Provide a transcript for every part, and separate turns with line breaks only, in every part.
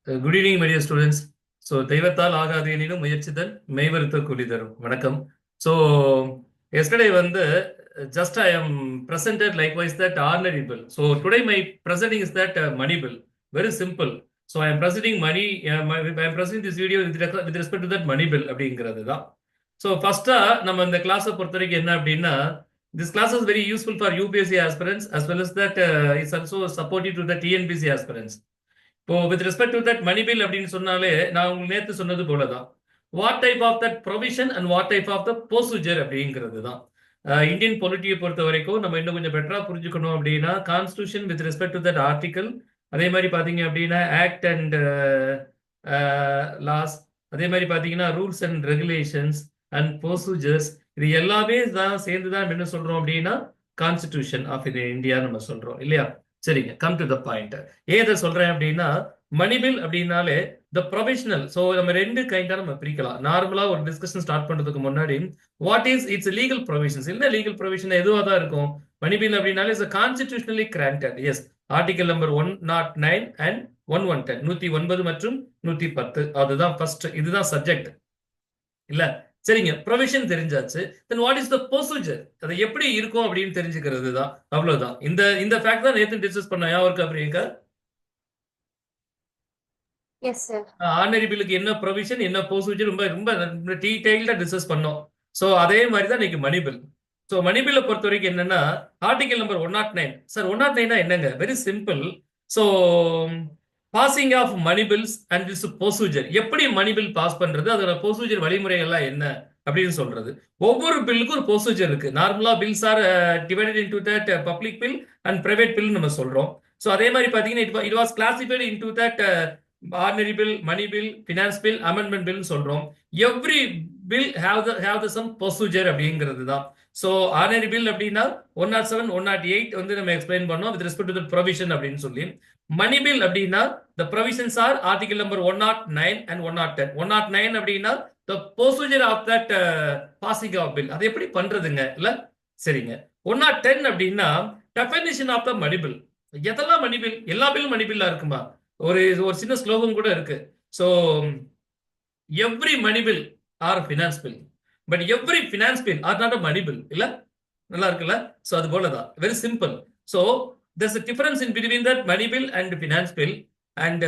Good evening, my dear students. So, தெய்வத்தால் ஆகாது எனினும் முயற்சித்தல் மெய்வருத்த கூலி தரும். வணக்கம். So, yesterday வந்து just I am presented likewise that ordinary bill. So, today my presenting is that money bill. Very simple. So, I am presenting money, I am presenting this video with respect to that money bill அப்படிங்கிறது தான். So, ஃபர்ஸ்டா நம்ம இந்த கிளாஸை பொறுத்த வரைக்கும் என்ன அப்படின்னா, this class is very useful for UPSC aspirants as well as that it's also supportive to the TNPC aspirants. இப்போ with respect to that money bill அப்படின்னு சொன்னாலே நான் உங்களுக்கு நேற்று சொன்னது போலதான் what type of that provision and what type of the procedure அப்படிங்கிறது தான். இந்தியன் பொலிட்டியை பொறுத்த வரைக்கும் நம்ம இன்னும் கொஞ்சம் பெட்டரா புரிஞ்சுக்கணும் அப்படின்னா constitution with respect to that article, அதே மாதிரி பாத்தீங்க அப்படின்னா ஆக்ட் அண்ட் லாஸ், அதே மாதிரி பாத்தீங்கன்னா rules and regulations and procedures, இது எல்லாமே தான் சேர்ந்து தான் என்ன சொல்றோம் அப்படின்னா கான்ஸ்டிடியூஷன் ஆஃப் இந்தியா நம்ம சொல்றோம் இல்லையா. சரிங்க, கம் டு த பாயிண்ட். ஏன் இதை சொல்றேன் அப்படின்னா மணி பில் அப்படின்னாலே த ப்ரொஃபஷனல். ஸோ நம்ம ரெண்டு கைண்டா நம்ம பிரிக்கலாம். நார்மலா ஒரு டிஸ்கஷன் ஸ்டார்ட் பண்றதுக்கு முன்னாடி what is its legal provisions. என்ன லீகல் ப்ரொவிஷன் எதுவாக தான் இருக்கும். மணி பில் அப்படின்னாலே it's constitutionally granted. Yes, article number 109 and 110, 109 மற்றும் 110, அதுதான் ஃபர்ஸ்ட். இதுதான் சப்ஜெக்ட் இல்ல. சரிங்க, ப்ரொவிஷன் தெரிஞ்சாச்சு. Then what is the procedure, அது எப்படி இருக்கும் அப்படின்னு தெரிஞ்சுக்கிறது தான். அவ்வளவுதான். இந்த ஃபேக்ட் தான் நேத்து டிஸ்கஸ் பண்ண ஞாபகம் இருக்கா பிரியங்கா?
Yes sir.
ஆர்டினரி பில்லுக்கு என்ன ப்ரொவிஷன் என்ன ப்ரொசீஜர் ரொம்ப ரொம்ப டீடைல்டா டிஸ்கஸ் பண்ணோம். ஸோ அதே மாதிரி தான் இன்னைக்கு மணி பில். ஸோ மணி பில்லை பொறுத்த வரைக்கும் என்னன்னா ஆர்டிகல் நம்பர் 109. சார் 109 என்னங்க? Very simple. So passing of money bills and this procedure, எப்படி மணி பில் பாஸ் பண்றது, அதோட ப்ரொசீஜர் வழிமுறைகள்லாம் என்ன அப்படின்னு சொல்றது. ஒவ்வொரு பில்லுக்கும் ஒரு ப்ரொசீஜர் இருக்கு. நார்மலா bills are divided into that public bill and private bill நம்ம சொல்றோம். ஸோ அதே மாதிரி பாத்தீங்கன்னா it was classified into that ordinary bill, money bill, finance bill, amendment bill சொல்றோம். Every bill have the same procedure அப்படிங்கிறது தான். ஸோ ஆர்டினரி பில் அப்படின்னா 107, 108 வந்து நம்ம எக்ஸ்பிளைன் பண்ணோம் வித் ரெஸ்பெக்ட் டு ப்ரொவிஷன் அப்படின்னு சொல்லி. மணி பில் அப்படின்னா the provisions are article number 109 and 110. 109 அப்படின்னா the procedure of that passing of bill, அது எப்படி பண்றதுங்க இல்ல. சரிங்க. 110 அப்படின்னா definition of the money bill. எதெல்லாம் மணி பில்? எல்லா பில்லும் மணி பில்லா இருக்குமா? ஒரு ஒரு சின்ன ஸ்லோகம் கூட இருக்கு. So every money bill are finance bill, but every finance bill are not a money bill இல்ல. நல்லா இருக்குல்ல. ஸோ அது போலதான், very simple. So there's a difference in between that money bill and finance bill, and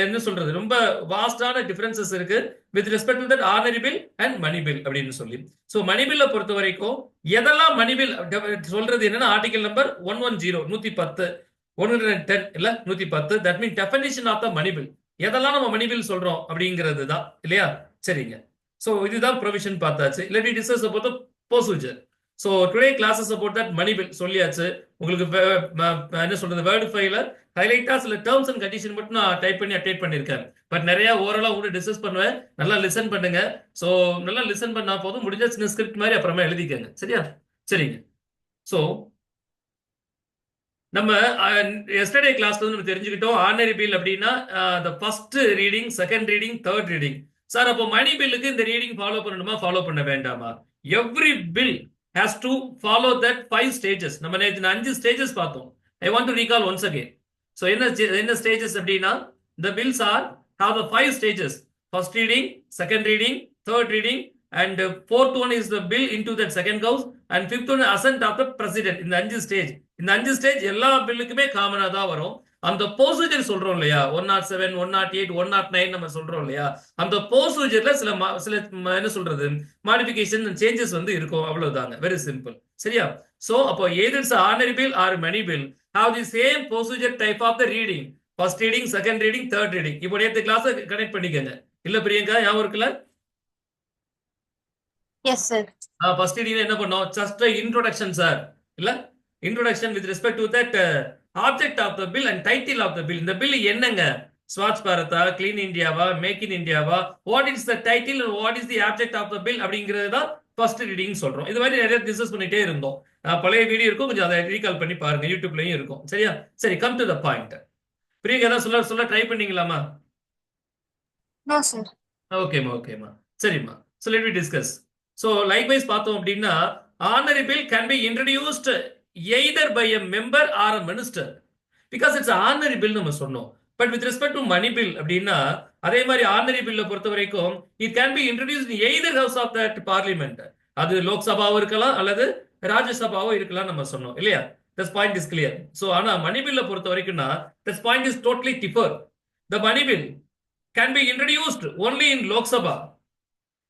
என்ன சொல்றது, ரொம்ப வாஸ்டான differences இருக்கு with respect to that ordinary bill and money bill அப்படின்னு சொல்லி. ஸோ மணி பில்லை பொறுத்த வரைக்கும் எதெல்லாம் மணி பில் சொல்றது என்னன்னா ஆர்டிகல் நம்பர் 110, 110, 110 இல்ல 110, that mean definition of the money bill. எதெல்லாம் நம்ம மணி பில் சொல்றோம் அப்படிங்கிறது தான் இல்லையா. சரிங்க. ஸோ இதுதான் ப்ரொவிஷன் பார்த்தாச்சு. Let me discuss about the procedure. So today classes about that money bill சொல்லியாச்சு. உங்களுக்கு என்ன சொல்றது, வேர்டு ஃபைல ஹைலைட்டா சில டேர்ம்ஸ் அண்ட் கண்டிஷன் மட்டும் நான் டைப் பண்ணி அப்டேட் பண்ணியிருக்கேன். பட் நிறைய ஓரளா கூட டிஸ்கஸ் பண்ணுவேன். நல்லா லிசன் பண்ணுங்க. ஸோ நல்லா லிசன் பண்ணா போதும், முடிஞ்ச சின்ன ஸ்கிரிப்ட் மாதிரி அப்புறமா எழுதிக்கங்க. சரியா? சரிங்க. ஸோ நம்ம எஸ்டர்டே கிளாஸ்ல வந்து நம்ம தெரிஞ்சுக்கிட்டோம் ஆர்டினரி பில் அப்படின்னா the first reading, second reading, third reading. Sir அப்போ மணி பில்லுக்கு இந்த ரீடிங் ஃபாலோ பண்ணணுமா, ஃபாலோ பண்ண வேண்டாமா? Every bill has to follow that 5 stages. நம்ம நேத்து 5 stages பார்த்தோம். I want to recall once again. So என்ன stages அப்படின்னா the bills are have the 5 stages. First reading, second reading, third reading, and fourth one is the bill into that second house, and fifth one assent of the president. இந்த 5 stage, இந்த 5 stage எல்லா பில்லுக்குமே காமனா தான் வரும். அந்த procedure சொல்றோம் இல்லையா, 107, 108, 109 நம்ம சொல்றோம் இல்லையா, அந்த ப்ரொசீஜர்ல சில என்ன சொல்றது மாடிஃபிகேஷன் சேஞ்சஸ் வந்து இருக்கும். அவ்வளவுதாங்க, வெரி சிம்பிள். சரியா? சோ அப்போ either ordinary bill or money bill have the same procedure type of the reading. First reading, second reading, third reading. இப்போ நேத்து கிளாஸ் கனெக்ட் பண்ணிக்கங்க இல்ல பிரியங்கா, ஞாபகம் இருக்குல்ல?
Yes sir.
ஃபர்ஸ்ட் ரீடிங் என்ன பண்ணோம், ஜஸ்ட் இன்ட்ரோடக்ஷன் சார் இல்ல. Introduction with respect to that object of the bill and title of the bill. இந்த பில் என்னங்க, ஸ்வச் பாரதா, கிளீன் இந்தியாவா, மேக் இன் இந்தியாவா, what is the title, what is the object of the bill அப்படிங்கிறது தான் first reading சொல்றோம். இது மாதிரி நிறைய டிஸ்கஸ் பண்ணிட்டே இருந்தோம். பழைய வீடியோ இருக்கும், கொஞ்சம் அதை ரீகால் பண்ணி பாருங்க, யூடியூப்லயும் இருக்கும். சரியா? சரி, come to the point. Priyanka ஏதாவது சொல்ல ட்ரை பண்ணீங்களாமா?
No sir.
ஓகேமா, ஓகேமா, சரிம்மா. So let we discuss. So likewise பார்த்தோம் அப்படின்னா ordinary bill can be introduced either by a member or a minister, because it's ordinary bill நம்ம சொன்னோம். But with respect to money bill அப்படின்னா அதே மாதிரி ஆர்டினரி பில்ல பொறுத்த வரைக்கும் it can be introduce in either house of that parliament. அது லோக்சபாவும் இருக்கலாம் அல்லது ராஜ்யசபாவும் இருக்கலாம் நம்ம சொன்னோம் இல்லையா? This point is clear. So ஆனா மணி பில்ல பொறுத்த வரைக்கும்னா this point is totally differ. The money bill can be introduced only in Lok Sabha.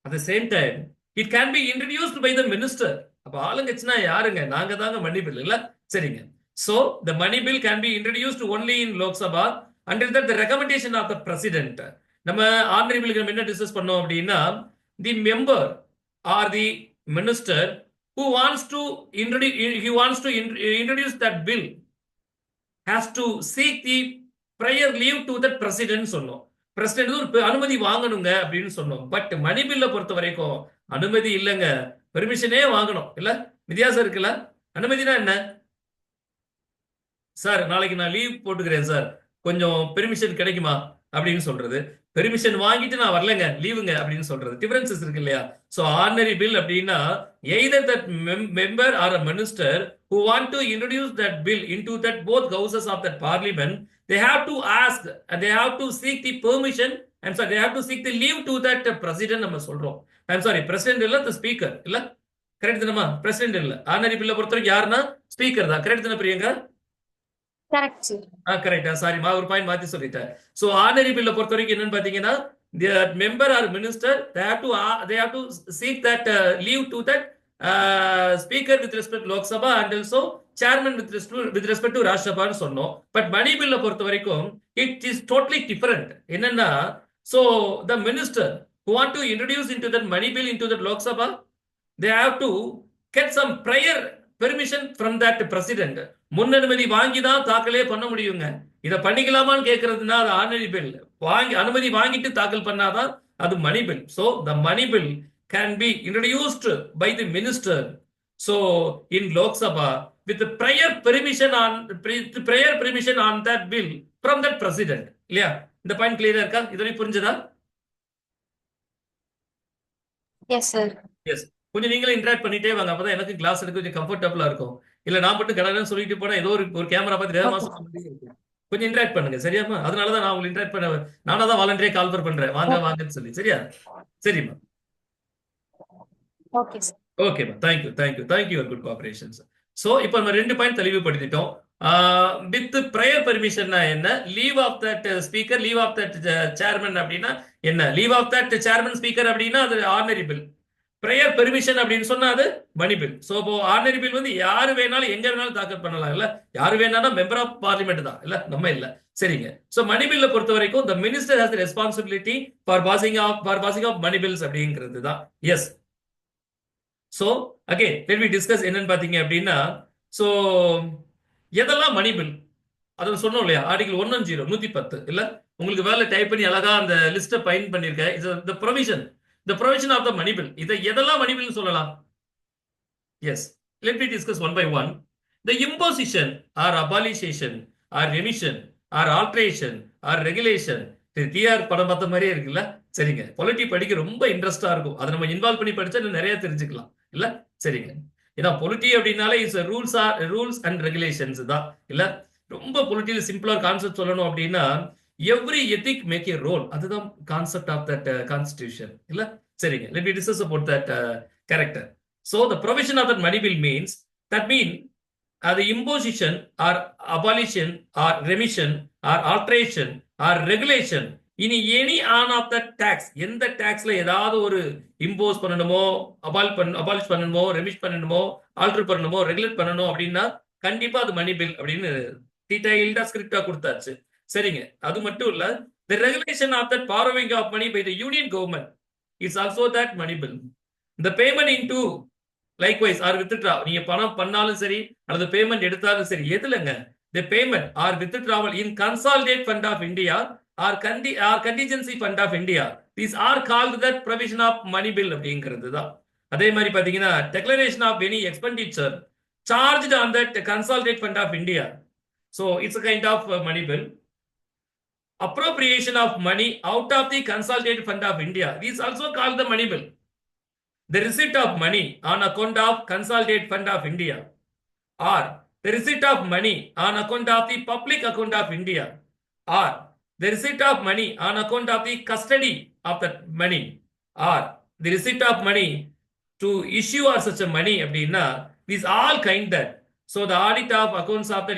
At the same time it can be introduced by the minister. அப்ப ஆளுங்கட்சினா யாருங்க? நாங்க தாங்க மணி பில் இல்ல. சரிங்க. So the money bill can be introduced only in Lok Sabha until that the recommendation of the president. நம்ம ordinary பில்லுக்கு என்ன டிஸ்கஸ் பண்ணோம் அப்படின்னா the member or the minister who wants to introduce that bill has to seek the prior leave to the president சொன்னோம். President ஒரு அனுமதி வாங்கணுங்க அப்படின்னு சொன்னோம். பட் மணி பில்ல பொறுத்த வரைக்கும் அனுமதி இல்லைங்க, பெர்மிஷனே வாங்கணும் இல்ல. வித்தியாசம் இருக்குல்ல. அனுமதினா என்ன? சார் நாளைக்கு நான் லீவ் போட்டுக்கிறேன் சார், கொஞ்சம் பெர்மிஷன் கிடைக்குமா அப்படின்னு சொல்றது. பெர்மிஷன் வாங்கிட்டு நான் வரலங்க லீவுங்க அப்படின்னு சொல்றது. டிஃபரன்சஸ் இருக்கு இல்லையா? ஸோ ஆர்டினரி பில் அப்படின்னா either that member or a minister who want to introduce that bill into that both houses of that parliament, they have to ask and they have to seek the permission. I'm sorry, they have to seek the leave to that president நம்ம சொல்றோம். I'm sorry, president இல்ல, the speaker இல்ல. Correct தானமா? President இல்ல. Ordinary பில்ல பொறுத்த வரைக்கும் யாருன்னா ஸ்பீக்கர் தான். கரெக்ட் தானே பிரியங்கா?
Correct sir.
கரெக்டா? சாரி, ஒரு பாயிண்ட் மாத்தி சொல்லிட்டேன். சோ ஆர்டினரி பில்ல பொறுத்த வரைக்கும் என்னன்னு பாத்தீங்கன்னா the member or minister they have to seek that leave to that speaker with respect to Lok Sabha and also chairman with respect to Rajya Sabha னு சொன்னோம். பட் மணி பில்ல பொறுத்த வரைக்கும் it is totally different. என்னன்னா so the minister who want to introduce into that money bill into that Lok Sabha, they have to get some prior permission from that president. முன்னனுமதி வாங்கி தான் தாக்கலே பண்ண முடியுங்க. இத பண்ணிக்கலாமான்னு கேட்கறதுனா அது ஆர்டினரி பில். அனுமதி வாங்கிட்டு தாக்கல் பண்ணாதான் அது money bill. So the money bill can be introduced by the minister so in Lok Sabha with the prior permission on that bill from that president. இல்லையா? இந்த பாயிண்ட் கிளியரா இருக்கா? இதுவரை புரிஞ்சதா?
S sir.
எஸ். கொஞ்சம் நீங்களே இன்டராக்ட் பண்ணிட்டே வாங்க, அப்பதான் எனக்கு கிளாஸ் எடுக்க கொஞ்சம் கம்ஃபர்டபுளா இருக்கும். இல்ல நான் மட்டும் கடகடன்னு சொல்லிட்டு போனா ஏதோ ஒரு கேமரா பார்த்து வேகமா சொல்ல மாதிரி இருக்கும். கொஞ்சம் இன்டராக்ட் பண்ணுங்க சரியாமா? அதனாலதான் நான் உங்களுக்கு இன்டராக்ட் பண்ண, நானா தான் வாலண்டியரா கால் பண்றேன் வாங்க வாங்கன்னு சொல்லி. சரியா? சரிம்மா.
Okay sir.
ஓகேம்மா. Thank you your good cooperation. So இப்போ நம்ம 2 பாயிண்ட் தெளிவுபடுத்திட்டோம். வித் ப்ரையர் பெர்மிஷன்னா என்ன, leave of that speaker, leave of that chairman அப்படின்னா என்ன, leave of that chairman speaker அப்படின்னா அது ஆர்டினரி பில். ப்ரையர் பெர்மிஷன் அப்படின்னு சொன்னா அது மணி பில். சோ இப்போ ஆர்டினரி பில் வந்து யாரு வேணாலும் எங்க வேணாலும் தாக்கல் பண்ணலாம் இல்ல. யாரு வேணாலும் மெம்பர் ஆஃப் பார்லிமெண்ட் தான் இல்ல, நம்ம இல்ல. சரிங்க. சோ மணி பில்ல பொறுத்த வரைக்கும் the minister has the responsibility for passing of money bills அப்படிங்கிறது தான். Yes. So again let me discuss என்னன்னு பாத்தீங்க அப்படின்னா சோ எதெல்லாம் மணி பில் அதை சொன்னோம் இல்லையா? ஆர்டிகல் 110 110 இல்ல, உங்களுக்கு வேலை டைப் பண்ணி அழகா அந்த லிஸ்ட பயன் பண்ணிருக்கேன். the provision of the money bill. இதை எதெல்லாம் மணி பில் சொல்லலாம்? Yes, let me discuss one by one. The imposition or abolition or remission or alteration or regulation. TR படம் பார்த்த மாதிரியே இருக்குல்ல. சரிங்க. பொலிட்டி படிக்க ரொம்ப இன்ட்ரெஸ்டா இருக்கும். அதை நம்ம இன்வால்வ் பண்ணி படிச்சா நிறைய தெரிஞ்சுக்கலாம் இல்ல. சரிங்க. ஏன்னா பொலிட்டி அப்படின்னாலே இஸ் ரூல்ஸ் அண்ட் ரெகுலேஷன்ஸ் தான் இல்ல. ரொம்ப பொலிட்டியில சிம்பிளா கான்செப்ட் சொல்லணும் அப்படின்னா every ethic make a role, அதுதான் கான்செப்ட் ஆஃப் தட் கான்ஸ்டிடியூஷன் இல்ல. சரிங்க. let me discuss about that character. So the provision of that money bill means that the imposition or abolition or remission or alteration or regulation in any of the tax, எந்த டாக்ஸ்ல ஏதாவது ஒரு impose பண்ணணுமோ, abolish பண்ணணுமோ, ரெமிஷ் பண்ணணுமோ, alter பண்ணணுமோ, regulate பண்ணணும் அப்படின்னா கண்டிப்பா அது மணி பில் அப்படின்னு டீடைல்டா ஸ்கிரிப்டா கொடுத்தாச்சு. சரிங்க. அது மட்டும் இல்ல, the regulation of that borrowing of money by the union government is also that money bill. The payment into likewise or withdraw, நீங்க பணம் பண்ணாலும் சரி அல்லது பேமெண்ட் எடுத்தாலும் சரி எதுலங்க, the payment or withdrawal in consolidated fund of India or contingency fund of India, these are called that provision of money bill அப்படிங்கிறது தான். அதே மாதிரி பாத்தீங்கன்னா declaration of any expenditure charged on that consolidated fund of India, so it's a kind of money bill. Appropriation of money out of the consolidated fund of India, these also called the money bill. The receipt of money on account of consolidated fund of India or the receipt of money on account of the public account of India or the receipt of money on account of the custody of that money or the receipt of money to issue or such a money அப்படின்னா these all kind that. So the audit of accounts of the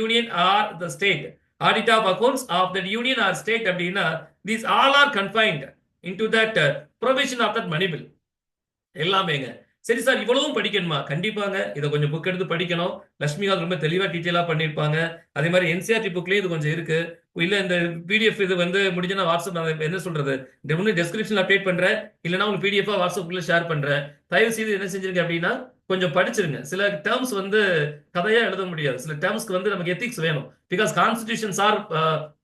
union or the state, audit of accounts of the union or state அப்படின்னா these all are confined into that provision of that money bill. எல்லாமேங்க. சரி sir இவ்வளவும் படிக்கணுமா? கண்டிப்பாங்க. இதை கொஞ்சம் book எடுத்து படிக்கணும். லட்சுமிகாந்த் ரொம்ப தெளிவா டீட்டெயிலா பண்ணியிருப்பாங்க. அதே மாதிரி என்சிஆர்டி புக்லயும் இது கொஞ்சம் இருக்கு. இல்ல இந்த பிடிஎஃப் இது வந்து முடிஞ்சா வாட்ஸ்அப் என்ன சொல்றது ஒன்று டெஸ்கிரிப்ஷன்ல அப்டேட் பண்றேன், இல்லைன்னா உங்களுக்கு பிடிஎஃபா வாட்ஸ்அப்ல ஷேர் பண்றேன். தயவு செய்து என்ன செஞ்சிருங்க அப்படின்னா கொஞ்சம் படிச்சிருங்க. சில டேர்ம்ஸ் வந்து கதையா எழுத முடியாது. சில டேர்ம்ஸ்க்கு வந்து நமக்கு எத்திக்ஸ் வேணும். Because constitutions R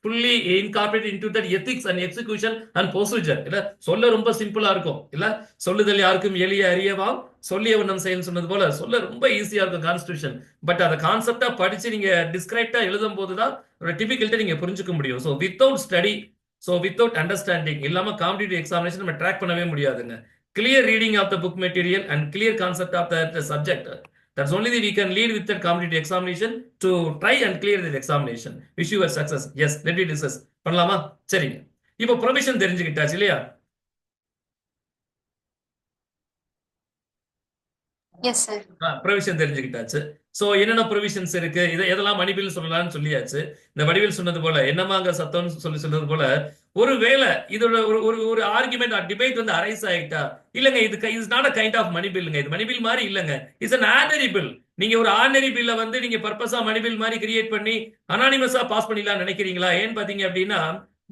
fully incorporate into that ethics and execution and procedure. இல்ல சொல்ல ரொம்ப சிம்பிளா இருக்கும். இல்ல சொல்லுதல் யாருக்கும் எளிய அறியவாம், சொல்லிய வண்ணம் செயல் சொன்னது போல சொல்ல ரொம்ப ஈஸியா இருக்கும் கான்ஸ்டிடியூஷன். பட் அதை கான்செப்டா படிச்சு நீங்க டிஸ்கிரைப்டா எழுதும் போதுதான் ஒரு டிபிகல்ட்டை நீங்க புரிஞ்சுக்க முடியும். So without study, so without understanding இல்லாம காம்படிட்டிவ் எக்ஸாமினேஷன் நம்ம ட்ராக் பண்ணவே முடியாதுங்க. Clear reading of the book material and clear concept of the subject. That's only that we can lead with the competitive examination to try and clear the examination. Wish you a success. Yes, let me discuss. பண்ணலாமா? சரிங்க. இப்போ provision தெரிஞ்சுக்கிட்டாச்சு இல்லையா?
Yes sir.
Provision தெரிஞ்சுக்கிட்டாச்சு. So என்னென்ன provisions இருக்கு, இதை எதெல்லாம் மணிபில் சொல்லலாம்னு சொல்லியாச்சு. இந்த வடிவில் சொன்னது போல என்னமாங்க சத்தம் சொன்னது போல ஒருவேளை இதோட ஒரு ஒரு ஆர்குமெண்ட் ஆர் டிபேட் வந்து அரைஸ் ஆகிட்டா, இல்லங்க இது is not a kind of money பில்லுங்க, இது மணி பில் மாதிரி இல்லங்க, இட்ஸ் அன் ஆர்டினரி பில். நீங்க ஒரு ஆர்டினரி பில்ல வந்து நீங்க பர்பஸா மணி பில் மாதிரி கிரியேட் பண்ணி அனானிமஸா பாஸ் பண்ணிடலாம் நினைக்கிறீங்களா? ஏன்னு பாத்தீங்க அப்படின்னா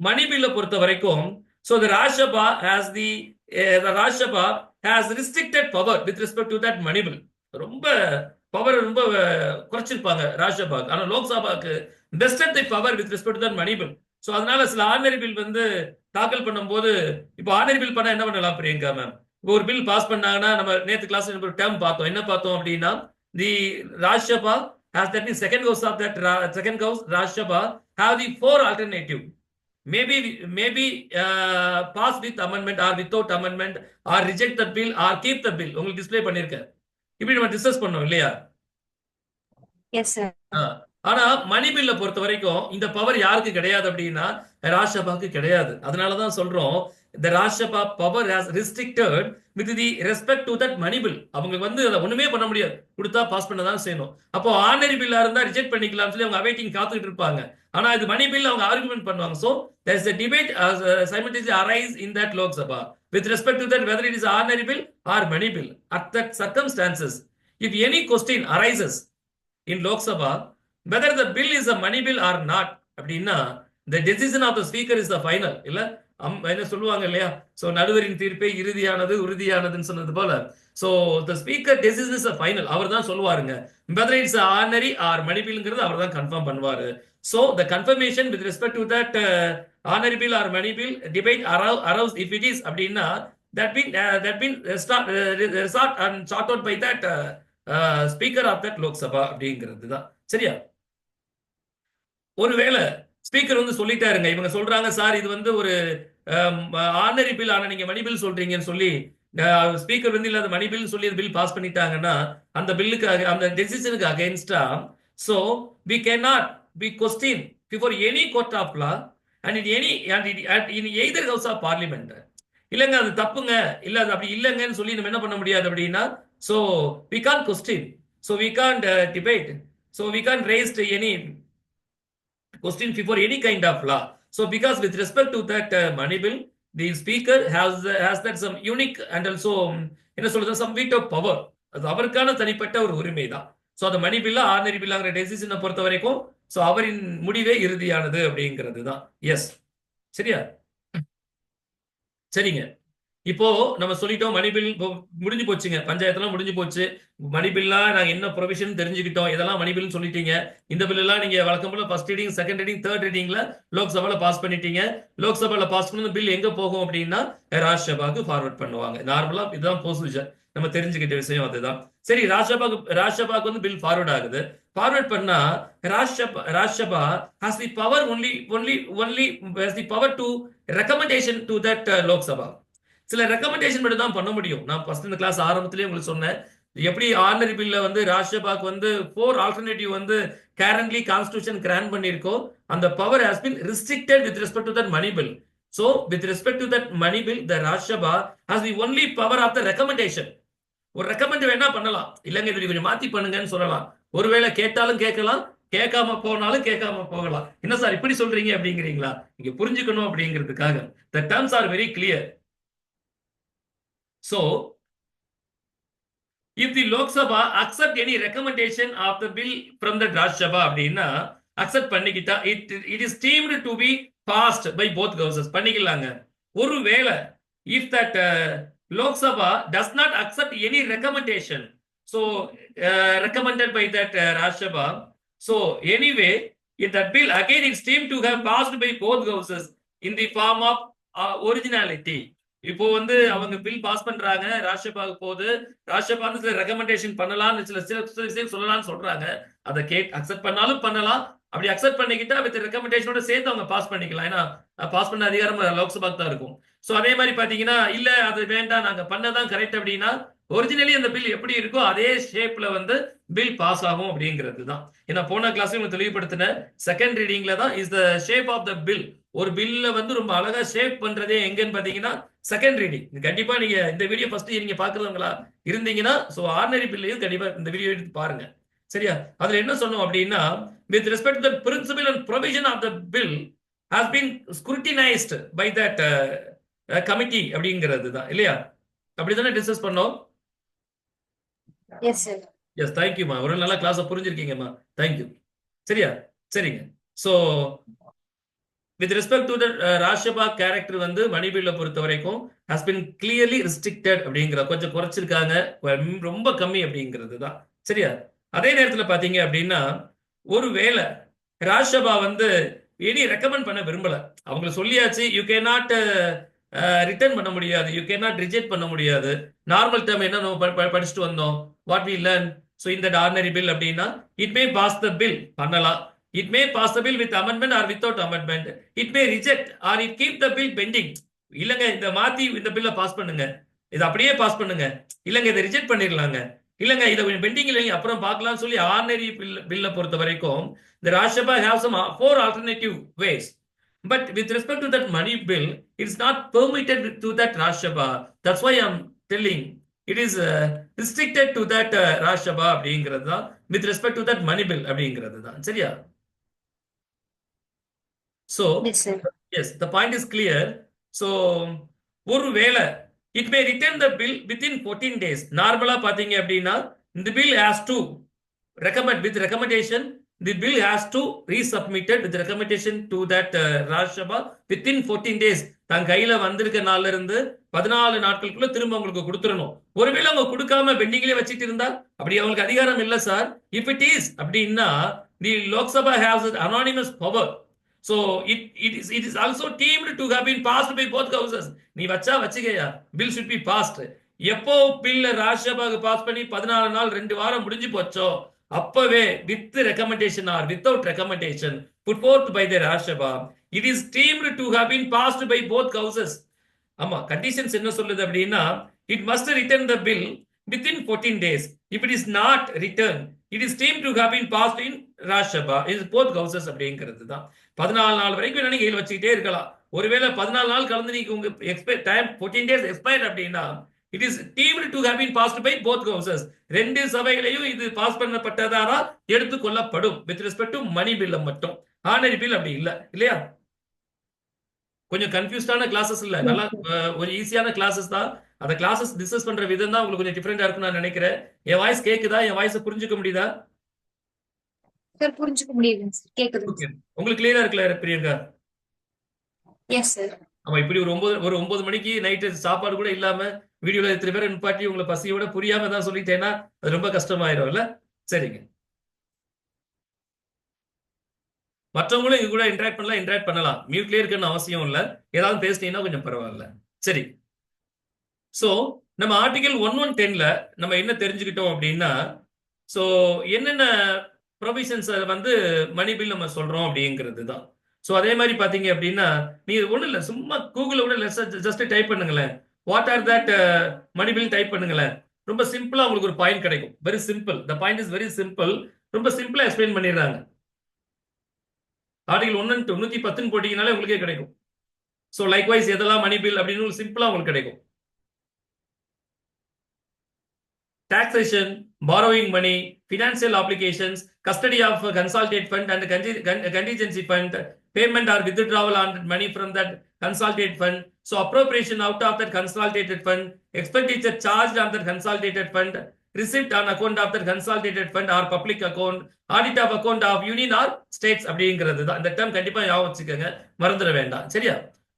மணி பில்ல பொறுத்த வரைக்கும் so the Rajya Sabha Rajya Sabha has restricted power with respect to that money bill. ரொம்ப பவர் ரொம்ப குறைச்சிருப்பாங்க ராஜ்யசபா. ஆனா லோக்சபாக்கு vested the power with respect to that money bill. So அதனால சில ஆர்டினரி பில் வந்து தாக்கல் பண்ணும்போது இப்போ ஆர்டினரி பில் பண்ணா என்ன பண்ணலாம் பிரியங்கா மேம்? இப்போ ஒரு பில் பாஸ் பண்ணாங்கன்னா நம்ம நேத்து கிளாஸ்ல ஒரு டேர்ம் பார்த்தோம். என்ன பார்த்தோம் அப்படின்னா தி Rajya Sabha has that means second house of that second house Rajya Sabha have the four alternative. Maybe pass with amendment or without amendment or reject the bill or keep the bill. உங்களுக்கு display பண்ணிருக்கேன். இப்படி நம்ம discuss பண்ணோம் இல்லையா?
Yes sir.
ஆனா money பில்ல பொறுத்த வரைக்கும் இந்த பவர் யாருக்கு கிடையாது அப்படின்னா ராஜ்யசபாக்கு கிடையாது. அதனாலதான் சொல்றோம் the Rajya Sabha power has restricted with the respect to that money bill. அவங்க வந்து அதை ஒண்ணுமே பண்ண முடியாது, கொடுத்தா பாஸ் பண்ணதான் செய்யணும். அப்போ ஆர்டினரி பில்லா இருந்தா ரிஜெக்ட் பண்ணிக்கலாம் சொல்லி அவங்க அவைட்டிங் காத்துக்கிட்டு இருப்பாங்க. ஆனா இது மணி பில் அவங்க ஆர்குமெண்ட் பண்ணுவாங்க. So there is a debate simultaneously arise in that Lok Sabha with respect to that whether it is ordinary bill or money bill. At that circumstances, if any question arises in Lok Sabha whether the bill is a money bill or not அப்படின்னா the decision of the speaker is the final. இல்ல என்ன சொல்லுவாங்க இல்லையா? So நடுவரின் தீர்ப்பே இறுதியானது உறுதியானதுன்னு சொன்னது போல so the speaker decision is the final. அவர் தான் சொல்லுவாருங்க whether it's ordinary or money billங்கிறது அவர் தான் கன்ஃபார்ம் பண்ணுவாரு. So the confirmation with respect to that ordinary bill or money bill debate aroused if it is அப்படின்னா that been resort and sought out by that speaker of that Lok Sabha அப்படிங்கிறது தான். சரியா? ஒருவேளை speaker வந்து சொல்லிட்டாருங்க, இவங்க சொல்றாங்க sir இது வந்து ஒரு ஆர்டினரி பில் ஆனா நீங்க மணி பில் சொல்றீங்கன்னு சொல்லி ஸ்பீக்கர் வந்து இல்லாத மணி பில் சொல்லி பில் பாஸ் பண்ணிட்டாங்கன்னா அந்த பில்லுக்கு அந்த டெசிஷனுக்கு அகைன்ஸ்டா so we cannot be questioned before any court of law and in either house of parliament. இல்லங்க அது தப்புங்க, இல்ல அது அப்படி இல்லங்கன்னு சொல்லி நம்ம என்ன பண்ண முடியாது அப்படின்னா so we can't question, so we can't debate, so we can't raise any question before any kind of law. So because with respect to that money bill the speaker has that some unique and also என்ன சொல்றது some veto power. அது அவருக்கான தனிப்பட்ட ஒரு உரிமை தான். So அந்த மணி பில்லா ordinary பில்லாங்கிற டெசிஷனை பொறுத்த வரைக்கும் சோ அவரின் முடிவே இறுதியானது அப்படிங்கிறது தான். எஸ், சரியா? சரிங்க. இப்போ நம்ம சொல்லிட்டோம் மணி பில் முடிஞ்சு போச்சுங்க, பஞ்சாயத்துலாம் முடிஞ்சு போச்சு. மணி பில்லா நாங்க என்ன ப்ரொவிஷன் தெரிஞ்சுக்கிட்டோம், இதெல்லாம் மணி பில்னு சொல்லிட்டீங்க. இந்த பில் எல்லாம் நீங்க வழக்கம் போல first reading, second reading, third ரீடிங்ல லோக்சபால பாஸ் பண்ணிட்டீங்க. லோக்சபால பாஸ் பண்ண பில் எங்க போகும் அப்படின்னா ராஜ்யசபாக்கு ஃபார்வர்ட் பண்ணுவாங்க. நார்மலா இதுதான் ப்ரொசீஜர், நம்ம தெரிஞ்சுக்கிட்ட விஷயம் அதுதான். சரி, ராஜ்யசபாக்கு வந்து பில் ஃபார்வர்ட் ஆகுது. ஃபார்வர்ட் பண்ணா Rajya Sabha has the power only has the power to recommendation to that Lok Sabha. சில ரெக்கமெண்டேஷன் மட்டும் தான் பண்ண முடியும். நான் ஃபர்ஸ்ட் இந்த கிளாஸ் ஆரம்பத்திலேயே உங்களுக்கு சொன்னேன் எப்படி ஆர்டினரி பில்ல வந்து ராஜ்யசபாக்கு வந்து 4 ஆல்டர்னேட்டிவ் வந்து currently constitution grant பண்ணிருக்கோ அந்த power has been restricted with respect to that money bill. So with respect to that money bill, the Rajya Sabha has the only power of the recommendation. ஒரு recommend வேணா பண்ணலாம், இல்லங்க இது கொஞ்சம் மாத்தி பண்ணுங்கன்னு சொல்லலாம். ஒருவேளை கேட்டாலும் கேட்கலாம், கேட்காம போனாலும் கேட்காம போகலாம். என்ன சார் இப்படி சொல்றீங்க அப்படிங்கிறீங்களா? இங்க புரிஞ்சுக்கணும் அப்படிங்கிறதுக்காக. The terms are very clear. So if the Lok Sabha accept any recommendation of the bill from the Rajya Sabha அப்படின்னா accept பண்ணிக்கிட்டா it is deemed to be passed by both houses. பண்ணிக்கலாங்க. ஒருவேளை if that Lok Sabha does not accept any recommendation, so recommended by that Rajya Sabha, so anyway if that bill again is deemed to have passed by both houses in the form of originality. இப்போ வந்து அவங்க bill pass பண்றாங்க, ராஜ்யசபாவுக்கு போகுது, ராஜ்யசபா சில recommendation பண்ணலாம்னு சில விஷயம் சொல்லலாம்னு சொல்றாங்க. அதை அக்செப்ட் பண்ணாலும் பண்ணலாம், அப்படி அக்செப்ட் பண்ணிக்கிட்டா வித் ரெக்கமெண்டேஷனோட சேர்த்து அவங்க பாஸ் பண்ணிக்கலாம். ஏன்னா பாஸ் பண்ண அதிகாரம் லோக்சபாக்கு தான் இருக்கும். ஸோ அதே மாதிரி பாத்தீங்கன்னா இல்ல அது வேண்டாம் நாங்க பண்ணதான் கரெக்ட் அப்படின்னா ஒரிஜினலி அந்த பில் எப்படி இருக்கோ அதே ஷேப்ல வந்து பில் பாஸ் ஆகும் அப்படிங்கிறது தான். ஏன்னா போன கிளாஸ் தெளிவுபடுத்தின செகண்ட் ரீடிங்ல தான் is the shape of the bill. ஒரு பில்ல வந்து ரொம்ப அழகா ஷேப் பண்றதே எங்கன்னு பாத்தீங்கன்னா செகண்ட் ரீடிங். கண்டிப்பா நீங்க இந்த வீடியோ ஃபர்ஸ்ட் நீங்க பாக்குறவங்களா இருந்தீங்கன்னா சோ ஆர்டினரி பில்லையும் கண்டிப்பா இந்த வீடியோ எடுத்து பாருங்க. சரியா? அதுல என்ன சொன்னோம் அப்படின்னா with respect to the principle and provision of the bill has been scrutinized by that committee அப்படிங்கிறது தான் இல்லையா? அப்படிதானே டிஸ்கஸ் பண்ணோம்.
S sir.
எஸ், தேங்க்யூமா. ஒரு நல்ல கிளாஸ் புரிஞ்சிருக்கீங்கம்மா, தேங்க்யூ. சரியா? சரிங்க. So with respect to the Rajya Sabha character வந்து மணி பில்லை பொறுத்த வரைக்கும் ஹாஸ் பின் கிளியர்லி ரெஸ்ட்ரிக்டட் அப்படிங்கிற கொஞ்சம் குறைச்சிருக்காங்க, ரொம்ப கம்மி அப்படிங்கிறது தான். சரியா? அதே நேரத்தில் பார்த்தீங்க அப்படின்னா ஒருவேளை ராஜ்யசபா வந்து இனி ரெக்கமெண்ட் பண்ண விரும்பல, அவங்களுக்கு சொல்லியாச்சு யூ கேன் நாட் ரிட்டர்ன் பண்ண முடியாது, யூ கேன் நாட் ரிஜெக்ட் பண்ண முடியாது. நார்மல் டேர்ம் என்ன நம்ம படிச்சுட்டு வந்தோம், வாட் வி லேர்ன். ஸோ இந்த ஆர்டினரி பில் அப்படின்னா it may pass the bill பண்ணலாம், it may pass the bill with amendment or without amendment, it may reject or it keep the bill pending. இல்லங்க இந்த மாத்தி இந்த பில்ல பாஸ் பண்ணுங்க, இது அப்படியே பாஸ் பண்ணுங்க, இல்லங்க இதை ரிஜெக்ட் பண்ணிடலாங்க, இல்லங்க இதை கொஞ்சம் பெண்டிங் இல்லைங்க அப்புறம் பார்க்கலாம்னு சொல்லி ஆர்டினரி பில்லை பொறுத்த வரைக்கும் the Rajya Sabha have some 4 alternative ways. But with respect to that money bill, it's not permitted to that Rajya Sabha. That's why I'm telling it is restricted to that Rajya Sabha அப்படிங்கிறது தான் with respect to that money bill அப்படிங்கிறது தான். சரியா? So yes, the point is clear. So ஒருவேளை it may return the bill within 14 days. நார்மலா பாத்தீங்க அப்படின்னா the bill has to recommend with recommendation, the bill has to resubmitted with recommendation to that Rajya Sabha within 14 days. தன் கையில வந்திருக்க நாள்ல இருந்து 14 நாட்களுக்குள்ள திரும்ப உங்களுக்கு கொடுத்துடணும். ஒருவேளை அவங்க கொடுக்காம பெண்டிங்லயே வச்சிட்டு இருந்தா அப்படி அவங்களுக்கு அதிகாரம் இல்ல சார். If it is அப்படின்னா the Lok Sabha has an anonymous power. So it is also deemed to have been passed by both houses. நீ வச்சா வச்சுக்கையா, bill should be passed. எப்போ பில்ல ராஜ்யசபாக்கு பாஸ் பண்ணி 14 நாள் 2 வாரம் முடிஞ்சு போச்சோ அப்பவே with recommendation or without recommendation put forth by the Rajya Sabha, it is deemed to have been passed by both houses. ஆமா, கண்டிஷன்ஸ் என்ன சொல்லுது அப்படின்னா it must return the bill within 14 days. If it is not returned, it is deemed to have been passed in Rajya Sabha is both houses அப்படிங்கிறது தான். 14 நாள் வரைக்கும் நீங்க கையில் வச்சுக்கிட்டே இருக்கலாம். ஒருவேளை 14 நாள் கலந்து நீங்க உங்க டைம் 14 days எக்ஸ்பயர் அப்படின்னா it is deemed to have been passed by both houses. ரெண்டு சபைகளையும் இது பாஸ் பண்ணப்பட்டதாரா எடுத்துக்கொள்ளப்படும் with respect to மணி பில்ல மட்டும். ஆர்டினரி பில் அப்படி இல்ல இல்லையா? கொஞ்சம் கன்ஃபியூஸ்டான கிளாஸஸ் இல்ல, நல்லா ஒரு ஈஸியான கிளாஸஸ் தான். அந்த கிளாஸஸ் டிஸ்கஸ் பண்ற விதம் தான் உங்களுக்கு கொஞ்சம் டிஃபரெண்டா இருக்கும்னு நான் நினைக்கிறேன். என் வாய்ஸ் கேக்குதா? என் வாய்ஸை புரிஞ்சுக்க முடியுதா?
சார் புரிஞ்சுக்க முடியுதுங்க சார், கேக்குது.
உங்களுக்கு கிளியரா இருக்குல்ல பிரியங்கா?
Yes sir.
ஆமா, இப்படி ஒரு 9 மணிக்கு நைட்டு சாப்பாடு கூட இல்லாம வீடியோல எத்தனை பேரை நிப்பாட்டி உங்களை பசியோட புரியாம தான் சொல்லிட்டேன்னா அது ரொம்ப கஷ்டமாயிரும்ல. சரிங்க, மற்றவங்களும் இது கூட இன்டராக்ட் பண்ணலாம். மியூட்லயே இருக்குன்னு அவசியம் இல்ல, ஏதாவது பேசினீங்கன்னா கொஞ்சம் பரவாயில்ல. சரி, சோ நம்ம ஆர்டிகல் 110ல நம்ம என்ன தெரிஞ்சுக்கிட்டோம் அப்படின்னா, சோ என்னென்ன ப்ரொவிஷன்ஸ் வந்து மணி பில் நம்ம சொல்றோம் அப்படிங்கிறது தான். ஸோ அதே மாதிரி பாத்தீங்க அப்படின்னா நீங்க ஒன்றும் இல்லை, சும்மா கூகுள கூட ஜஸ்ட் டைப் பண்ணுங்களேன், what are that money bill type பண்ணுங்களேன், ரொம்ப சிம்பிளா உங்களுக்கு ஒரு பாயிண்ட் கிடைக்கும். Very simple, the point is very simple. ரொம்ப சிம்பிளா எக்ஸ்பிளைன் பண்ணிடுறாங்க. ஆர்டிகல் 110 போட்டீங்கனாலே உங்களுக்கே கிடைக்கும். ஸோ லைக்வைஸ் எதெல்லாம் மணி பில் அப்படின்னு சிம்பிளா உங்களுக்கு கிடைக்கும். taxation, borrowing money, financial obligations, custody of a consolidated fund and contingency fund, payment or withdrawal on money from that consolidated fund. So appropriation out of that consolidated fund, expenditure charged on that consolidated fund, receipt on account of that consolidated fund or public account, audit of account of union or states அப்படிங்கிறது தான். இந்த term கண்டிப்பா ஞாபகம் வச்சுக்கோங்க, மறந்துட வேண்டாம். சரியா?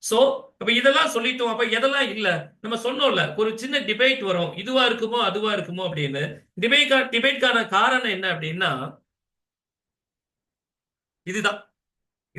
So அப்ப இதெல்லாம் சொல்லிட்டோம். அப்ப எதெல்லாம் இல்ல நம்ம சொன்னோம்ல, ஒரு சின்ன டிபேட் வரும், இதுவா இருக்குமோ அதுவா இருக்குமோ அப்படின்னு. டிபேட்கான காரணம் என்ன அப்படின்னா இதுதான்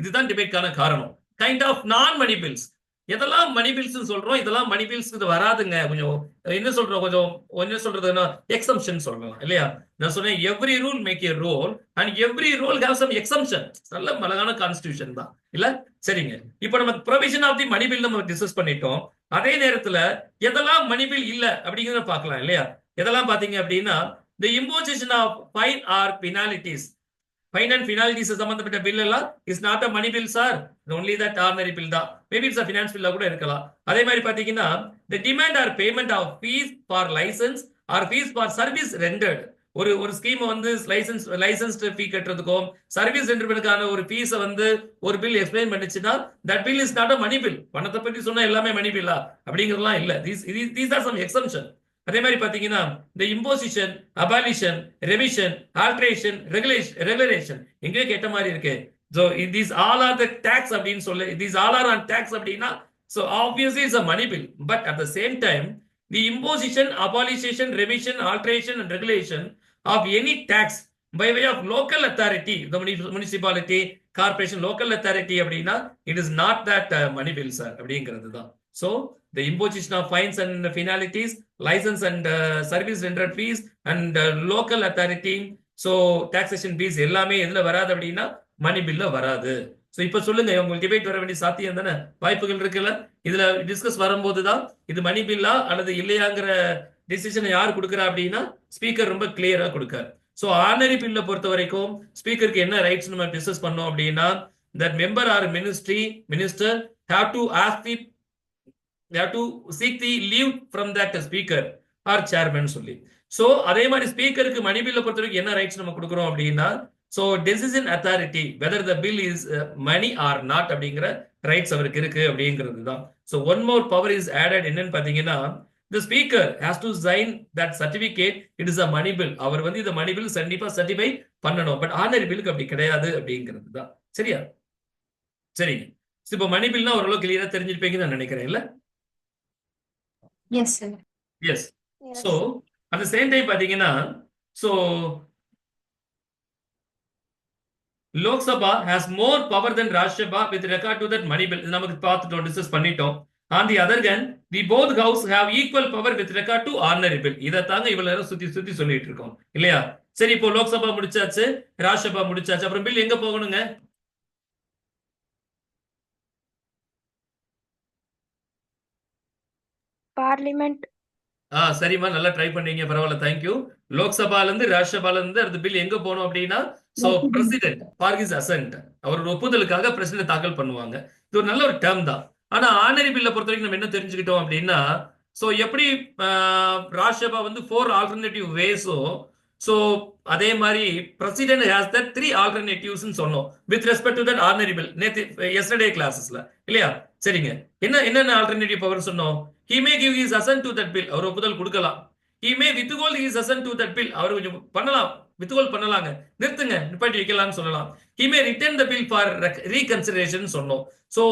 இதுதான் டிபேட்கான காரணம். கைண்ட் ஆஃப் நான் மணி பில்ஸ். எதெல்லாம் மணி பில்ஸ் சொல்றோம், இதெல்லாம் மணி பில்ஸ் வராதுங்க. கொஞ்சம் என்ன சொல்றோம், கொஞ்சம் என்ன சொல்றதுன்னா எக்ஸம்ஷன் சொல்லலாம் இல்லையா? நான் சொன்னேன் every rule make a rule and every rule have some exemption. நல்ல அழகான கான்ஸ்டிடியூஷன் தான் இல்ல? சரிங்க. இப்ப நம்ம provision of the money bill நம்ம டிஸ்கஸ் பண்ணிட்டோம். அதே நேரத்துல எதெல்லாம் மணி பில் இல்ல அப்படிங்கறத பார்க்கலாம் இல்லையா? எதெல்லாம் பாத்தீங்க அப்படின்னா the imposition of fine or penalties. Fine and penalties சம்பந்தப்பட்ட பில் எல்லாம் is not a money bill sir, only that ordinary bill தான். மேபி இட்ஸ் ஃபினான்ஸ் பில்லா கூட இருக்கலாம். அதே மாதிரி பாத்தீங்கன்னா the demand or payment of fees for license or fees for service rendered. ஒரு ஸ்கீம் வந்து லைசன்ஸ் ஃபீ கட்டுறதுக்கும் சர்வீஸ் ரெண்டருக்கான ஒரு ஃபீஸை வந்து ஒரு பில் எக்ஸ்பிளைன் பண்ணிச்சுன்னா that bill is not a money bill. பணத்தை பற்றி சொன்னா எல்லாமே மணி பில்லா அப்படிங்கிறதுலாம் இல்ல. These are some exemption. அதே மாதிரி பாத்தீங்கன்னா இந்த imposition, abolition, revision, alteration, regulation எங்கே கேட்ட மாதிரி இருக்கு. So these all are the tax அப்படின்னு சொல்லு, these all are on tax அப்படின்னா so obviously it's a money bill, but at the same time the imposition, abolition, revision, alteration and regulation of any tax by way of local authority, the municipality, corporation, local authority அப்படின்னா it is not that money bill sir அப்படிங்கிறது தான். So the imposition of fines and penalties, license and service rendered fees and local authority, so taxation fees எல்லாமே எதுல வராது அப்படின்னா மணி பில்ல வராது. So இப்ப சொல்லுங்க, உங்களுக்கு டிபேட் வர வேண்டிய சாத்தியம் தானே, வாய்ப்புகள் இருக்குல்ல? இதுல டிஸ்கஸ் வரும்போதுதான் இது மணி பில்லா அல்லது இல்லையாங்கிற டிசிஷனை யார் கொடுக்குறா அப்படின்னா ஸ்பீக்கர் ரொம்ப கிளியரா கொடுக்காரு. சோ ஆர்டினரி பில்ல பொறுத்த வரைக்கும் ஸ்பீக்கருக்கு என்ன ரைட்ஸ் நம்ம டிஸ்கஸ் பண்ணோம் அப்படின்னா that member or minister have to ask the have to seek the leave from that speaker or chairman சொல்லி. சோ அதே மாதிரி ஸ்பீக்கருக்கு மணி பில்ல பொறுத்த வரைக்கும் என்ன ரைட்ஸ் நம்ம கொடுக்குறோம் அப்படின்னா so decision authority whether the bill is money or not அப்படிங்கிற ரைட்ஸ் அவருக்கு இருக்கு அப்படிங்கிறது தான். so one more power is added. என்னன்னு பாத்தீங்கன்னா the speaker has to sign that certificate it is a money bill. அவர் வந்து இந்த மணி பில் கண்டிப்பா சர்டிஃபை பண்ணணும். பட் ஆர்டினரி பில்லுக்கு அப்படி கிடையாது அப்படிங்கிறது தான். சரியா? சரிங்க. இப்போ மணி பில்னா ஓரளவு கிளியரா தெரிஞ்சிருப்பீங்கன்னு நான் நினைக்கிறேன் இல்ல?
Yes, sir.
Yes. So at the same time பாத்தீங்கன்னா so Lok Sabha has more power than Rajya Sabha with regard to that money bill. நமக்கு பார்த்துட்டோம், டிஸ்கஸ் பண்ணிட்டோம். On the other hand, the both house have equal power with regard to ordinary bill. இத தாங்க இவ்வளவு நேரம் சுத்தி சுத்தி சொல்லிட்டு இருக்கோம் இல்லையா? சரி, இப்போ லோக்சபா முடிச்சாச்சு, ராஜ்யசபா முடிச்சாச்சு, அப்புறம் பில் எங்க போகணுங்க?
பார்லிமெண்ட்.
சரிம்மா, நல்லா ட்ரை பண்ணீங்க, பரவாயில்ல, தேங்க்யூ. லோக்சபால இருந்து ராஜ்யசபால இருந்து அடுத்த பில் எங்க போகணும் அப்படின்னா so president for his ascent, அவரோட ஒப்புதலுக்காக பிரசிடென்ட் தாக்கல் பண்ணுவாங்க. இது ஒரு நல்ல ஒரு டேர்ம் தான். ஆனா ஆர்டினரி பில்ல பொறுத்த வரைக்கும் நம்ம என்ன தெரிஞ்சுக்கிட்டோம் அப்படின்னா சோ எப்படி ராஜ்யசபா வந்து 4 ஆல்டர்னேட்டிவ் வேஸோ சோ அதே மாதிரி பிரசிடென்ட் ஹேஸ் தட் 3 ஆல்டர்னேட்டிவ்ஸ் சொன்னோம் with respect to that ordinary bill நேத்து எஸ்டர்டே கிளாஸஸ்ல இல்லையா? சரிங்க. என்னென்ன ஆல்டர்னேட்டிவ் பவர் சொன்னோம்? he may give his assent to that bill, அவர் ஒப்புதல் கொடுக்கலாம். he may withhold his assent to that bill, அவர் கொஞ்சம் பண்ணலாம், வித்ஹோல்ட் பண்ணலாங்க, நிறுத்துங்க, நிப்பாட்டி வைக்கலாம்னு சொல்லலாம். he may return the bill for reconsideration சொன்னோம். so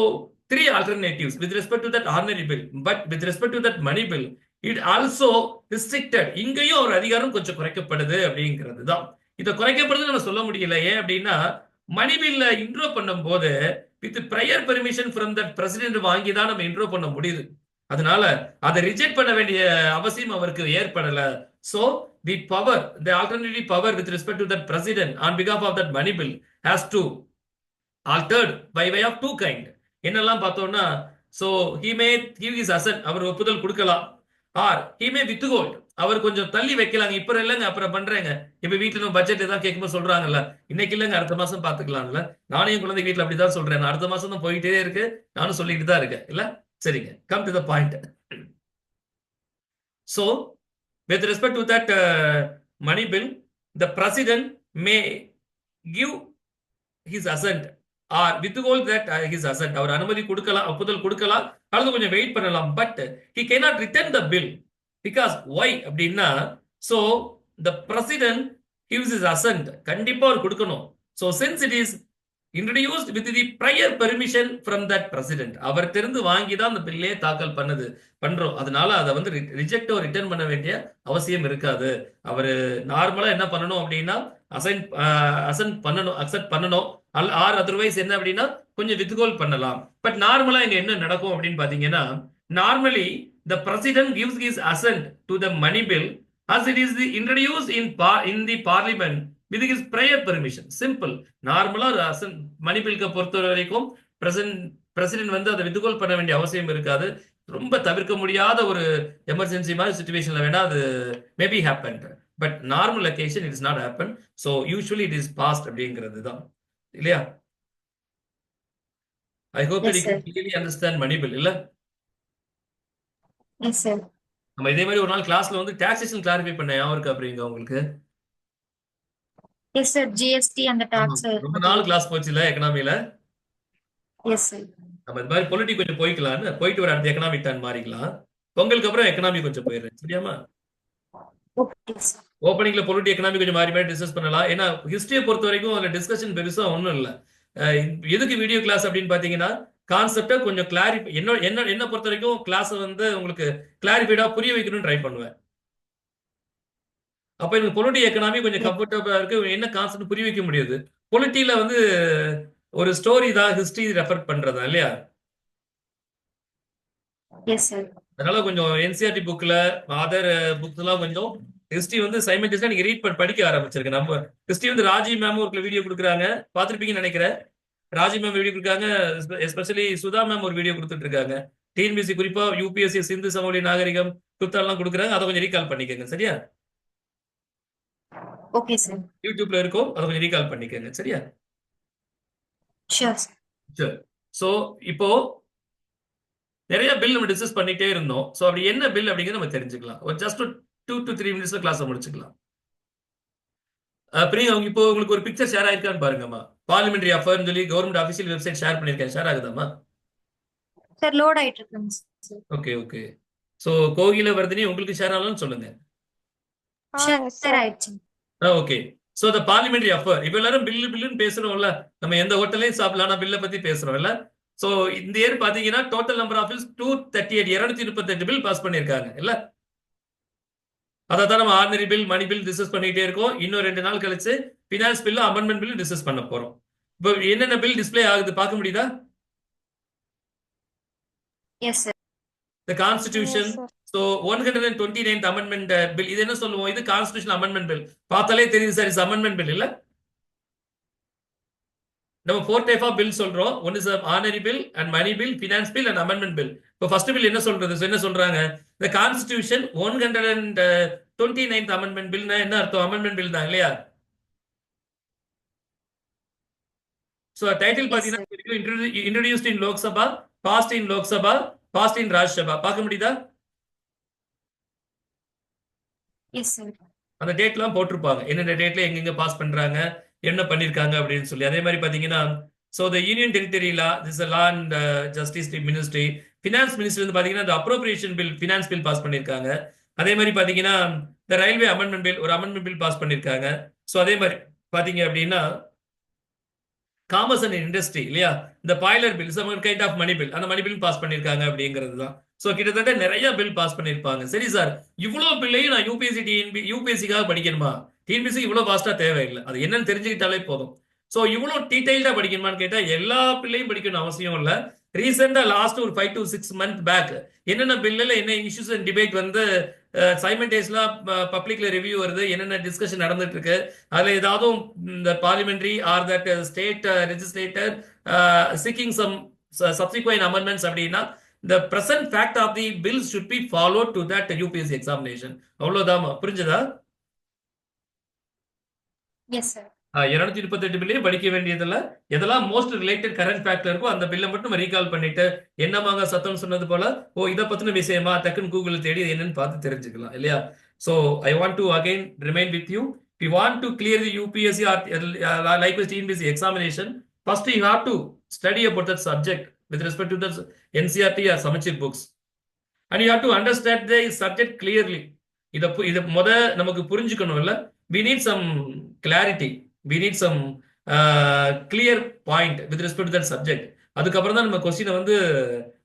3 alternatives with respect to that ordinary bill, but with respect to that money bill it also restricted. இங்கேயும் ஒரு அதிகாரம் கொஞ்சம் குறைக்கப்படுது அப்படிங்கிறது தான். இதை குறைக்கப்படுதுன்னு நம்ம சொல்ல முடியல. ஏன் அப்படின்னா மணி பில்ல இன்ட்ரோ பண்ணும் போது with prior permission from that president வாங்கி தான் நம்ம இன்ட்ரோ பண்ண முடியுது. அதனால அதை ரிஜெக்ட் பண்ண வேண்டிய அவசியம் அவருக்கு ஏற்படல. so the power, the alternative power with respect to that president on behalf of that money bill has to altered by way of two kind. என்னெல்லாம் பார்த்தோம்னா so he may give his assent, அவர் ஒப்புதல் கொடுக்கலாம், or he may withhold, அவர் கொஞ்சம் தள்ளி வைக்கலாங்க. இப்ப இல்லைங்க, அப்புறம் பண்றேங்க. இப்ப வீட்டுல நம்ம பட்ஜெட் ஏதாவது கேட்கும்போது சொல்றாங்கல்ல, இன்னைக்கு இல்லைங்க அடுத்த மாசம் பாத்துக்கலாம்ல. நானும் என் குழந்தை வீட்டுல அப்படிதான் சொல்றேன். நான் அடுத்த மாசம் தான் போயிட்டே இருக்கு. நானும் சொல்லிட்டு தான் இருக்கேன் இல்ல. சரிங்க, come to the point. So, with respect to that money bill, the president may give his assent or withhold that his assent. அவர் அனுமதி கொடுக்கலாம், ஒப்புதல் கொடுக்கலாம், அல்லது கொஞ்சம் வெயிட் பண்ணலாம். But he cannot return the bill because why அப்படின்னா, so the president gives his assent, கண்டிப்பா அவர் கொடுக்கணும். So since it is introduced with the prior permission from that president, அவர்கிட்ட வாங்கி தான் அந்த பில்லே தாக்கல் பண்றோம். அதனால அதை வந்து ரிஜெக்டோ ரிட்டர்ன் பண்ண வேண்டிய அவசியம் இருக்காது. அவரு நார்மலா என்ன பண்ணணும் அப்படின்னா அசென்ட் பண்ணணும், அக்செப்ட் பண்ணணும். ஆர் அதர்வைஸ் என்ன அப்படின்னா கொஞ்சம் வித்ஹோல்ட் பண்ணலாம். பட் நார்மலா இங்க என்ன நடக்கும் அப்படின்னு பாத்தீங்கன்னா, normally the president gives his assent to the money bill as it is introduced in the parliament with his prior permission. Simple. நார்மலா மணி பில்க பொறுத்த வரைக்கும் பிரசிடென்ட் வந்து அதை வித்ஹோல்ட் பண்ண வேண்டிய அவசியம் இருக்காது. ரொம்ப தவிர்க்க முடியாத ஒரு எமர்ஜென்சி மாதிரி சுச்சுவேஷன்ல வேணா அது maybe happen. But normal occasion it is not happen. So usually it is passed அப்படிங்கிறது தான் இல்லையா. I hope
Yes,
you
sir.
Can clearly understand money bill இல்ல.
Yes, sir.
நம்ம இதே மாதிரி ஒரு நாள் கிளாஸ்ல வந்து டாக்ஸேஷன் கிளாரிஃபை பண்ண ஞாபகம் இருக்கு அப்படிங்க உங்களுக்கு.
Yes, sir. GST and the tax.
ரொம்ப நாள் கிளாஸ் போச்சு இல்ல எக்கனாமில.
Yes, sir.
நம்ம இது மாதிரி பொலிட்டி கொஞ்சம் போய்க்கலாம்னு போயிட்டு ஒரு அடுத்த எக்கனாமிக் டர்ன் மாறிக்கலாம். பொங்கலுக்கு அப்புறம் எக்கனாமி கொஞ்சம் போயிடுறேன் சரியாமா.
Okay, sir.
ஓப்பனிங்ல பொலிட்டி எக்கனாமி கொஞ்சம் மாறி மாறி டிஸ்கஸ் பண்ணலாம். ஏன்னா ஹிஸ்டரியை பொறுத்த வரைக்கும் அதுல டிஸ்கஷன் பெருசா ஒன்றும் இல்லை. எதுக்கு வீடியோ கிளாஸ் அப்படின்னு பாத்தீங்கன்னா, கான்செப்டை கொஞ்சம் கிளாரிஃபை என்ன பொறுத்த வரைக்கும் கிளாஸ் வந்து உங்களுக்கு கிளாரிஃபைடா புரிய வைக்கணும்னு ட்ரை பண்ணுவேன். அப்ப எனக்கு பொலிட்டி எக்கனாமி கொஞ்சம் கம்ஃபர்டபுளா இருக்கு. என்ன கான்செப்ட் புரிய வைக்க முடியுது. பொலிட்டியில வந்து ஒரு ஸ்டோரி தான் ஹிஸ்டரி ரெஃபர் பண்றதா இல்லையா.
Yes, sir.
அதனால கொஞ்சம் என்சிஆர்டி புக்ல அதர் புக்ஸ் எல்லாம் கொஞ்சம் ஹிஸ்டரி வந்து சைமல்டேனியஸா நீங்க ரீட் படிக்க ஆரம்பிச்சிருக்கு. நம்ம ஹிஸ்டரி வந்து ராஜீவ் மேம் ஒரு வீடியோ கொடுக்குறாங்க, பார்த்திருப்பீங்கன்னு நினைக்கிறேன். ராஜீவ் மேம் வீடியோ கொடுக்காங்க, எஸ்பெஷலி சுதா மேம் ஒரு வீடியோ கொடுத்துட்டு இருக்காங்க. டிஎன்பிசி குறிப்பா யூபிஎஸ்சி சிந்து சமவெளி நாகரிகம் குத்தாலாம் கொடுக்குறாங்க. அதை கொஞ்சம் ரீகால் பண்ணிக்கோங்க சரியா.
Okay, sir.
யூடியூப்ல இருக்கும், அதை கொஞ்சம் ரீகால் பண்ணிக்கோங்க சரியா.
Sure, sir.
சரி. ஸோ இப்போ நிறைய பில் நம்ம டிஸ்கஸ் பண்ணிட்டே இருந்தோம். ஸோ அப்படி என்ன பில் அப்படிங்கிறத நம்ம தெரிஞ்சுக்கலாம். ஒரு ஜஸ்ட் 2 to 3 மினிட்ஸ்ல கிளாஸ் முடிச்சுக்கலாம். பிரியா இப்போ உங்களுக்கு ஒரு பிக்சர் ஷேர் ஆயிருக்கான்னு பாருங்கம்மா. பார்லிமெண்டரி அஃபேர்னு சொல்லி கவர்மெண்ட் அஃபிஷியல் வெப்சைட் ஷேர் பண்ணிருக்கேன். ஷேர் ஆகுதாம்மா?
Sir, load ஆயிட்டு இருக்குங்க sir.
Okay okay. So Kokila Vardhini உங்களுக்கு ஷேர் ஆகலாம்னு சொல்லுங்க.
Sure ஆயிடுச்சு.
Okay. So the parliamentary affair இப்போ எல்லாரும் பில்லுன்னு பேசுறோம்ல. நம்ம எந்த ஹோட்டலையும் சாப்பிடலாம், ஆனா பில்லை பத்தி பேசுறோம்ல. ஸோ இந்த இயர் பாத்தீங்கன்னா total number of bills 238 238 bill pass பண்ணிருக்காங்க இல்ல. அதான் நம்ம ordinary bill money bill discuss பண்ணிட்டே இருக்கோம். இன்னும் 2 நாள் கழிச்சு finance bill amendment bill discuss பண்ண போறோம். இப்போ என்னென்ன பில் டிஸ்பிளே ஆகுது பார்க்க முடியுதா?
Yes, sir.
The Constitution. So 129th amendment bill. இது என்ன சொல்லுவோம்? இது கான்ஸ்டிடியூஷன் அமெண்ட்மெண்ட் பில். பார்த்தாலே தெரியுது சார், இது அமெண்ட்மெண்ட் பில் இல்ல. நம்ம 4 டைப் ஆஃப் பில் சொல்றோம். One is ordinary bill and money bill, finance bill and amendment bill. இப்போ ஃபர்ஸ்ட் பில் என்ன சொல்றது? என்ன சொல்றாங்க? The Constitution 129th amendment பில்னா என்ன அர்த்தம்? அமெண்ட்மெண்ட் பில் தான் இல்லையா. So டைட்டில் பாத்தீங்கன்னா introduced in Lok Sabha, passed in Lok Sabha, passed in Rajya Sabha. பார்க்க முடியுதா?
Yes, sir.
அந்த டேட்லாம் போட்டிருப்பாங்க. என்னென்ன டேட்ல எங்கெங்க பாஸ் பண்றாங்க, என்ன பண்ணிருக்காங்க அப்படின்னு சொல்லி. அதே மாதிரி பாத்தீங்கன்னா so the union territory law, this is a law and justice ministry. finance ministry வந்து பாத்தீங்கன்னா the appropriation bill, finance bill pass பண்ணிருக்காங்க. அதே மாதிரி பாத்தீங்கன்னா the railway amendment bill, ஒரு amendment bill பாஸ் பண்ணிருக்காங்க. சோ அதே மாதிரி பாத்தீங்க அப்படின்னா காமர்ஸ் அண்ட் இண்டஸ்ட்ரி இல்லையா, இந்த boiler bill some kind of money bill, அந்த மணி பில் பாஸ் பண்ணிருக்காங்க அப்படிங்கிறது தான். ஸோ கிட்டத்தட்ட நிறைய பில் பாஸ் பண்ணிருப்பாங்க. சரி சார், இவ்வளவு பில்லையும் நான் யூபிஎஸ்சிக்காக படிக்கணுமா? டிஎன்பிசி இவ்வளவு ஃபாஸ்டா தேவையில்லை, அது என்னன்னு தெரிஞ்சுக்கிட்டாலே போதும். ஸோ இவ்வளவு டீடைல்டா படிக்கணுமான்னு கேட்டா எல்லா பில்லையும் படிக்கணும் அவசியம் இல்லை. ரீசெண்டா லாஸ்ட் ஒரு 5 to 6 months பேக் என்னென்ன பில்லுல என்ன இஷ்யூஸ் அண்ட் டிபேட் வந்து சைமல்டேனியஸா பப்ளிக்ல ரிவ்யூ வருது, என்னென்ன டிஸ்கஷன் நடந்துட்டு இருக்கு, அதுல ஏதாவது இந்த parliamentary or that state legislator seeking some subsequent amendments அப்படின்னா the present fact of the bills should be followed to that UPSC examination. அவ்வளவுதாம்மா, புரிஞ்சதா?
Yes sir.
238 பில்லையும் படிக்க வேண்டியதில்ல. எதெல்லாம் மோஸ்ட் ரிலேட்டட் கரண்ட் ஃபேக்ட்ல இருக்கோ அந்த பில்லை மட்டும் ரீகால் பண்ணிட்டு என்னமாங்க சத்தம் சொன்னது போல இதை பத்தின விஷயமா டக்குன்னு கூகுள் தேடி என்னன்னு பார்த்து தெரிஞ்சுக்கலாம் இல்லையா? So I want to again remind with you, you want to clear the UPSC or like TNPSC examination, first you have to study about that subject with respect to the NCERT or Samacheer books and you have to understand the subject clearly. இதை நமக்கு புரிஞ்சுக்கணும் இல்ல, we need some clarity, we need some clear point with respect to that subject. அதுக்கப்புறம் தான் நம்ம கொஸ்டினை வந்து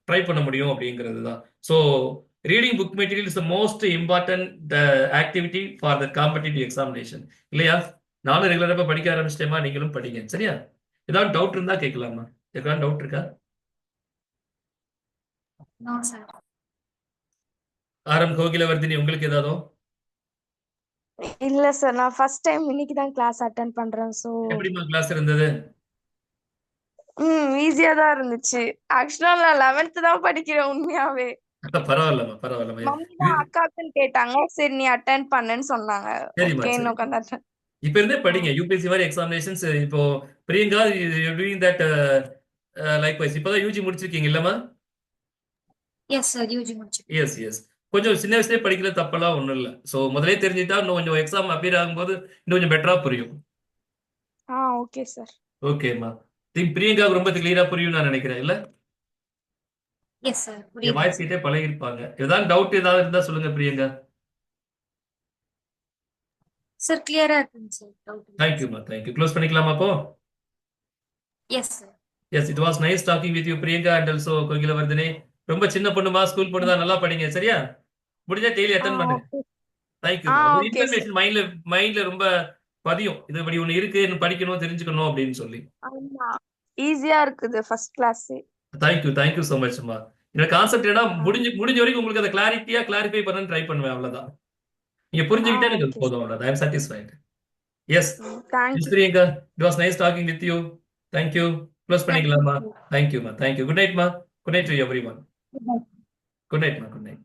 try பண்ண முடியும் அப்படிங்கிறது தான். So reading book material is the most important activity for the competitive examination இல்லையா? நானும் ரெகுலராக படிக்க ஆரம்பிச்சிட்டேமா, நீங்களும் படிங்க சரியா? ஏதாவது டவுட் இருந்தா கேட்கலாமா? ஏதாவது டவுட் இருக்கா?
No sir.
ஆரம் கோகிலவர்தினி, உங்களுக்கு ஏதாவது?
இல்ல சார், நான் ஃபர்ஸ்ட் டைம் இன்னைக்கு தான் கிளாஸ் அட்டெண்ட் பண்றேன். சோ
எப்படிமா கிளாஸ் இருந்தது?
ஈஸியா தான் இருந்துச்சு. ஆக்சுவலா நான் 11th தான் படிக்கிறேன் உண்மையாவே.
பரவாயில்லம்மா, பரவாயில்லம்மா.
மம்மி தான் அக்காக்குன்னு கேட்டாங்க, சரி நீ அட்டெண்ட் பண்ணுன்னு சொன்னாங்க.
சரிம்மா,
ஓகே,
சரி.
இன்னும் உட்காந்து
இப்ப இருந்தே படிங்க. யூபிஎஸ்சி மாதிரி எக்ஸாமினேஷன்ஸ் இப்போ பிரியங்கா டூயிங் தட் லைக்வைஸ். இப்பதான் யூஜி முடிச்சிருக்கீங்க இல்லம்மா?
எஸ் சார், யூஜி முடிச்சு.
Yes yes. கொஞ்சம் சின்ன வயசுலயே படிக்கிறது தப்பெல்லாம் ஒண்ணும் இல்லை. ஸோ முதலே தெரிஞ்சுட்டா இன்னும் கொஞ்சம் எக்ஸாம் அப்பியர் ஆகும்போது இன்னும் கொஞ்சம் பெட்டரா புரியும்.
Okay sir.
ஓகேம்மா. பிரியங்காவுக்கு ரொம்ப கிளியரா புரியும் நான் நினைக்கிறேன் இல்ல?
எஸ் சார்,
என்
புரியுது.
வாய்ஸ் கிட்டே பழகிருப்பாங்க. ஏதாவது டவுட் ஏதாவது இருந்தா சொல்லுங்க பிரியங்கா.
சார் கிளியரா இருக்குங்க சார், டவுட் இல்லை.
தேங்க்யூம்மா, தேங்க்யூ. க்ளோஸ் பண்ணிக்கலாமா அப்போ?
Yes sir.
Yes, it was nice talking with you Priyanka and also Kokilavardhini. ரொம்ப சின்ன பொண்ணுமா, ஸ்கூல் பொண்ணு தான், நல்லா படிங்க சரியா? முடிஞ்சா டெய்லி அட்டென்ட் பண்ணுங்க.
Okay.
Thank you.
Okay sir.
Information மைண்ட்ல ரொம்ப பதியும். இது இப்படி ஒண்ணு இருக்கு, இன்னும் படிக்கணும் தெரிஞ்சுக்கணும் அப்படின்னு சொல்லி.
ஆமா, ஈஸியா இருக்குது first class.
Thank you, thank you so மச்மா. என்னோட கான்செப்ட் என்ன, முடிஞ்ச வரைக்கும் உங்களுக்கு அதை கிளாரிஃபை பண்ண ட்ரை பண்ணுவேன், அவ்வளவுதான். நீங்க புரிஞ்சுக்கிட்டே எனக்கு
ஓகே
போதும், அவ்வளவுதான். I am satisfied. Yes
thank you.
Priyanka, it was nice talking with you. Thank you. Close பண்ணிக்கலாமா? தேங்க்யூமா, தேங்க்யூ. குட் நைட்மா. Good night to everyone. Good நைட்மா, குட் நைட்.